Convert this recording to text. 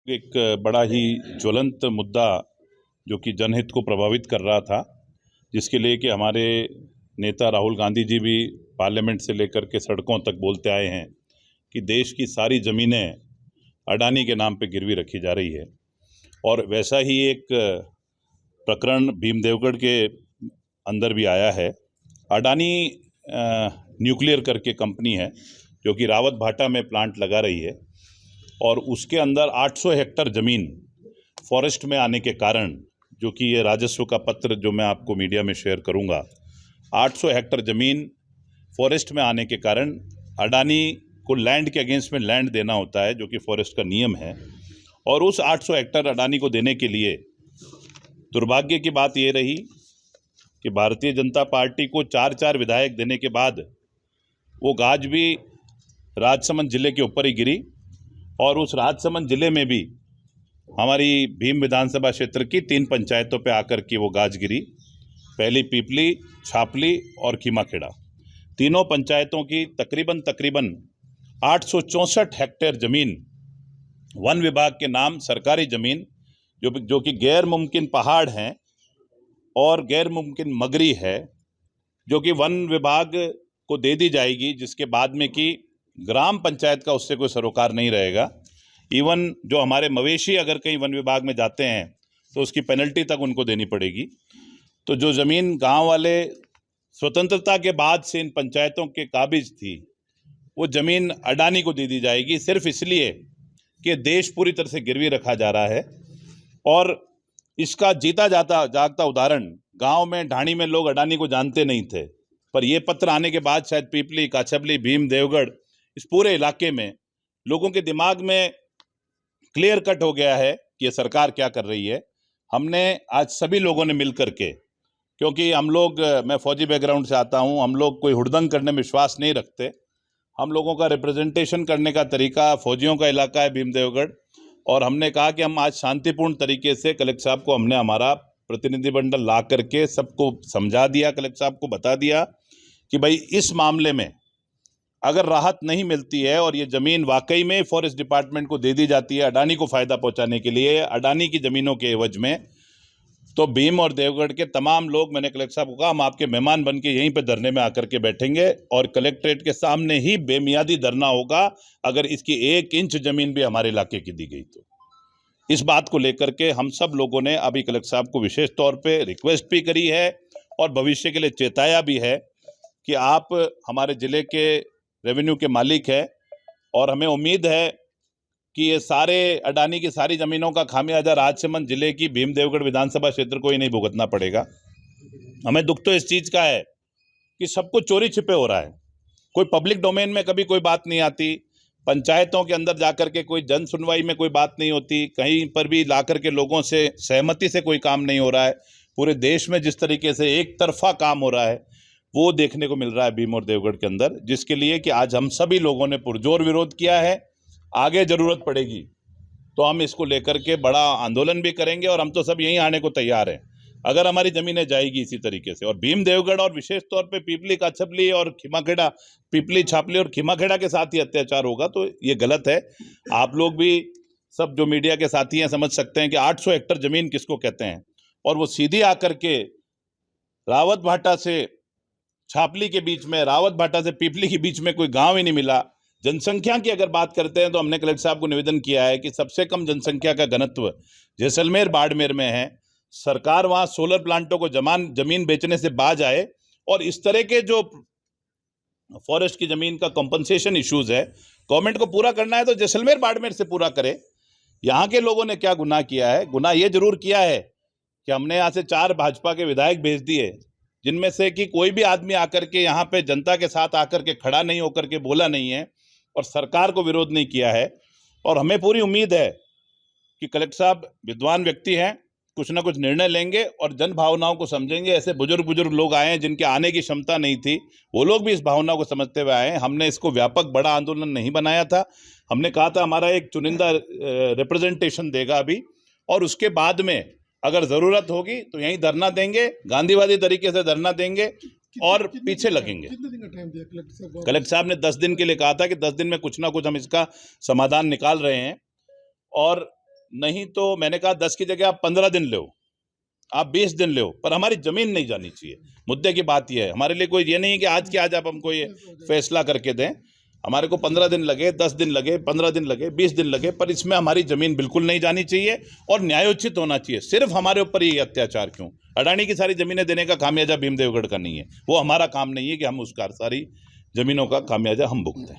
एक बड़ा ही ज्वलंत मुद्दा जो कि जनहित को प्रभावित कर रहा था, जिसके लिए कि हमारे नेता राहुल गांधी जी भी पार्लियामेंट से लेकर के सड़कों तक बोलते आए हैं कि देश की सारी ज़मीनें अडानी के नाम पे गिरवी रखी जा रही है। और वैसा ही एक प्रकरण भीम देवगढ़ के अंदर भी आया है। अडानी न्यूक्लियर करके कंपनी है जो कि रावत भाटा में प्लांट लगा रही है, और उसके अंदर 800 हेक्टर ज़मीन फॉरेस्ट में आने के कारण, जो कि ये राजस्व का पत्र जो मैं आपको मीडिया में शेयर करूंगा, 800 हेक्टर ज़मीन फॉरेस्ट में आने के कारण अडानी को लैंड के अगेंस्ट में लैंड देना होता है, जो कि फॉरेस्ट का नियम है। और उस 800 हेक्टर अडानी को देने के लिए दुर्भाग्य की बात ये रही कि भारतीय जनता पार्टी को 4 विधायक देने के बाद वो गाज भी राजसमंद जिले के ऊपर ही गिरी, और उस राजसमंद जिले में भी हमारी भीम विधानसभा क्षेत्र की 3 पंचायतों पे आकर के वो गाज गिरी। पहली पीपली, छापली और खीमाखेड़ा, तीनों पंचायतों की तकरीबन 864 हेक्टेयर ज़मीन वन विभाग के नाम सरकारी ज़मीन, जो कि गैर मुमकिन पहाड़ हैं और गैर मुमकिन मगरी है, जो कि वन विभाग को दे दी जाएगी, जिसके बाद में कि ग्राम पंचायत का उससे कोई सरोकार नहीं रहेगा। इवन जो हमारे मवेशी अगर कहीं वन विभाग में जाते हैं तो उसकी पेनल्टी तक उनको देनी पड़ेगी। तो जो ज़मीन गांव वाले स्वतंत्रता के बाद से इन पंचायतों के काबिज थी, वो ज़मीन अडानी को दे दी जाएगी, सिर्फ इसलिए कि देश पूरी तरह से गिरवी रखा जा रहा है। और इसका जीता जागता उदाहरण, गांव में ढाणी में लोग अडानी को जानते नहीं थे, पर यह पत्र आने के बाद शायद पीपली, काछबली, भीम देवगढ़, इस पूरे इलाके में लोगों के दिमाग में क्लियर कट हो गया है कि ये सरकार क्या कर रही है। हमने आज सभी लोगों ने मिल करके, क्योंकि हम लोग, मैं फौजी बैकग्राउंड से आता हूं, हम लोग कोई हुड़दंग करने में विश्वास नहीं रखते। हम लोगों का रिप्रेजेंटेशन करने का तरीका, फौजियों का इलाका है भीम देवगढ़, और हमने कहा कि हम आज शांतिपूर्ण तरीके से कलेक्टर साहब को, हमने हमारा प्रतिनिधिमंडल ला करके सबको समझा दिया, कलेक्टर साहब को बता दिया कि भाई इस मामले में अगर राहत नहीं मिलती है और ये ज़मीन वाकई में फॉरेस्ट डिपार्टमेंट को दे दी जाती है अडानी को फ़ायदा पहुंचाने के लिए, अडानी की ज़मीनों के एवज में, तो भीम और देवगढ़ के तमाम लोग, मैंने कलेक्टर साहब को कहा, हम आपके मेहमान बन के यहीं पे धरने में आकर के बैठेंगे और कलेक्ट्रेट के सामने ही बेमियादी धरना होगा अगर इसकी 1 इंच ज़मीन भी हमारे इलाके की दी गई तो। इस बात को लेकर के हम सब लोगों ने अभी कलेक्टर साहब को विशेष तौर पे रिक्वेस्ट भी करी है और भविष्य के लिए चेताया भी है कि आप हमारे ज़िले के रेवेन्यू के मालिक हैं, और हमें उम्मीद है कि ये सारे अडानी की सारी ज़मीनों का खामियाजा राजसमंद जिले की भीम देवगढ़ विधानसभा क्षेत्र को ही नहीं भुगतना पड़ेगा। हमें दुख तो इस चीज़ का है कि सब कुछ चोरी छिपे हो रहा है, कोई पब्लिक डोमेन में कभी कोई बात नहीं आती, पंचायतों के अंदर जाकर के कोई जन सुनवाई में कोई बात नहीं होती, कहीं पर भी लाकर के लोगों से सहमति से कोई काम नहीं हो रहा है। पूरे देश में जिस तरीके से एक तरफा काम हो रहा है वो देखने को मिल रहा है भीम और देवगढ़ के अंदर, जिसके लिए कि आज हम सभी लोगों ने पुरजोर विरोध किया है। आगे ज़रूरत पड़ेगी तो हम इसको लेकर के बड़ा आंदोलन भी करेंगे, और हम तो सब यहीं आने को तैयार हैं अगर हमारी ज़मीनें जाएगी इसी तरीके से। और भीम देवगढ़ और विशेष तौर पे पीपली, काछबली और खीमाखेड़ा, पीपली, छापली और खीमाखेड़ा के साथ ही अत्याचार होगा तो ये गलत है। आप लोग भी सब जो मीडिया के साथी हैं समझ सकते हैं कि 800 हेक्टर ज़मीन किसको कहते हैं, और वो सीधी आकर के रावत भाटा से छापली के बीच में, रावत भाटा से पीपली के बीच में कोई गाँव ही नहीं मिला। जनसंख्या की अगर बात करते हैं तो हमने कलेक्टर साहब को निवेदन किया है कि सबसे कम जनसंख्या का घनत्व जैसलमेर, बाड़मेर में है। सरकार वहां सोलर प्लांटों को जमीन बेचने से बाज आए, और इस तरह के जो फॉरेस्ट की जमीन का कंपनसेशन इश्यूज है, गवर्नमेंट को पूरा करना है तो जैसलमेर, बाड़मेर से पूरा करे। यहाँ के लोगों ने क्या गुनाह किया है? गुनाह ये जरूर किया है कि हमने यहाँ से 4 भाजपा के विधायक भेज दिए, जिनमें से कि कोई भी आदमी आकर के यहाँ पे जनता के साथ आकर के खड़ा नहीं होकर के बोला नहीं है और सरकार को विरोध नहीं किया है। और हमें पूरी उम्मीद है कि कलेक्टर साहब विद्वान व्यक्ति हैं, कुछ ना कुछ निर्णय लेंगे और जन भावनाओं को समझेंगे। ऐसे बुजुर्ग लोग आए हैं जिनके आने की क्षमता नहीं थी, वो लोग भी इस भावना को समझते हुए आए हैं। हमने इसको व्यापक बड़ा आंदोलन नहीं बनाया था, हमने कहा था हमारा एक चुनिंदा रिप्रेजेंटेशन देगा अभी, और उसके बाद में अगर ज़रूरत होगी तो यहीं धरना देंगे, गांधीवादी तरीके से धरना देंगे और पीछे लगेंगे। कलेक्टर साहब ने 10 दिन के लिए कहा था कि 10 दिन में कुछ ना कुछ हम इसका समाधान निकाल रहे हैं। और नहीं तो मैंने कहा 10 की जगह आप 15 दिन लो, आप 20 दिन लो, पर हमारी ज़मीन नहीं जानी चाहिए। मुद्दे की बात यह है, हमारे लिए कोई ये नहीं है कि आज के आज आप हमको ये फैसला करके दें। हमारे को 15 दिन लगे, 10 दिन लगे, 15 दिन लगे, 20 दिन लगे, पर इसमें हमारी ज़मीन बिल्कुल नहीं जानी चाहिए और न्यायोचित होना चाहिए। सिर्फ हमारे ऊपर ये अत्याचार क्यों? अडानी की सारी ज़मीनें देने का खामियाजा भीमदेवगढ़ का नहीं है, वो हमारा काम नहीं है कि हम उसका सारी ज़मीनों का खामियाजा हम भुगतें।